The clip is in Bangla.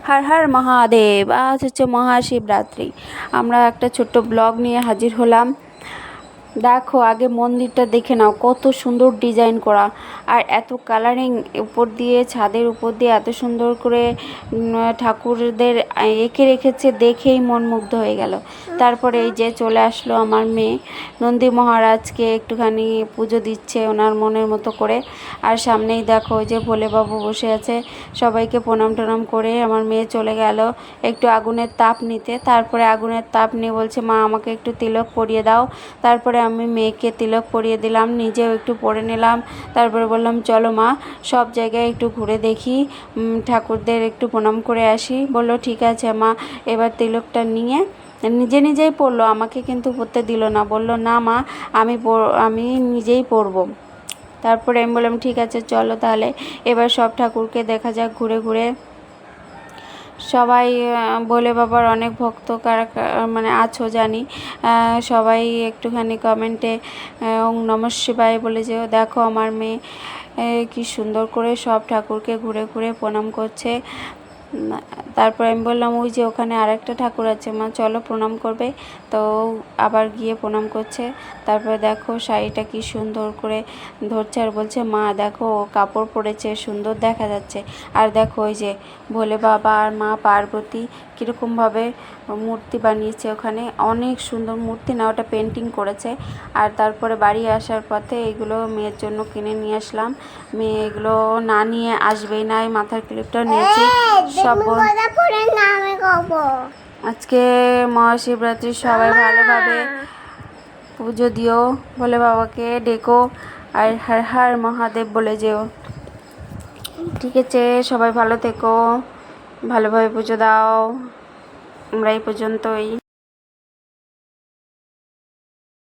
হর হর মহাদেব। আজ হচ্ছে মহাশিবরাত্রি। আমরা একটা ছোট্ট ব্লগ নিয়ে হাজির হলাম। দেখো, আগে মন্দিরটা দেখে নাও, কত সুন্দর ডিজাইন করা, আর এত কালারিং উপর দিয়ে, ছাদের উপর দিয়ে এত সুন্দর করে ঠাকুরদের এঁকে রেখেছে, দেখেই মন মুগ্ধ হয়ে গেল। তারপরে এই যে চলে আসলো আমার মেয়ে, নন্দী মহারাজকে একটুখানি পুজো দিচ্ছে ওনার মনের মতো করে। আর সামনেই দেখো ওই যে ভোলেবাবু বসে আছে, সবাইকে প্রণাম টনাম করে আমার মেয়ে চলে গেল একটু আগুনের তাপ নিতে। তারপরে আগুনের তাপ নিয়ে বলছে, মা আমাকে একটু তিলক পরিয়ে দাও। তারপরে আমি মেয়েকে তিলক পরিয়ে দিলাম, নিজেও একটু পরে নিলাম। তারপরে বললাম, চলো মা, সব জায়গায় একটু ঘুরে দেখি, ঠাকুরদের একটু প্রণাম করে আসি। বললো ঠিক আছে মা। এবার তিলকটা নিয়ে নিজে নিজেই পড়লো, আমাকে কিন্তু পড়তে দিল না। বলল, না মা, আমি নিজেই পড়বো। তারপরে আমি বললাম, ঠিক আছে চলো তাহলে এবার সব ঠাকুরকে দেখা যাক ঘুরে ঘুরে। সবাই ভোলে বাবার অনেক ভক্ত কারা মানে আছো জানি। সবাই একটুখানি কমেন্টে ওং নমঃ শিবায় বলে যেও। দেখো আমার মেয়ে কি সুন্দর করে সব ঠাকুরকে ঘুরে ঘুরে প্রণাম করছে। তারপর আমি বললাম, ওই যে ওখানে আরেকটা ঠাকুর আছে মা, চলো প্রণাম করবে। তো আবার গিয়ে প্রণাম করছে। তারপরে দেখো শাড়িটা কি সুন্দর করে ধরছে আর বলছে, মা দেখো কাপড় পরেছে, সুন্দর দেখা যাচ্ছে। আর দেখো ওই যে ভোলে বাবা আর মা পার্বতী কীরকমভাবে মূর্তি বানিয়েছে ওখানে, অনেক সুন্দর মূর্তি, না ওটা পেন্টিং করেছে। আর তারপরে বাড়ি আসার পথে এগুলো মেয়ের জন্য কিনে নিয়ে আসলাম। মেয়ে এগুলো না নিয়ে আসবেই না। এই মাথার ক্লিপটা নিয়েছি সব। আজকে মহাশিবরাত্রি, সবাই ভালোভাবে পুজো দিও, ভোলে বাবাকে ডেকো, আর হর হর মহাদেব বলে যেও। ঠিক আছে, সবাই ভালো থেকো, ভালোভাবে পুজো দাও। আমরা এই পর্যন্তই।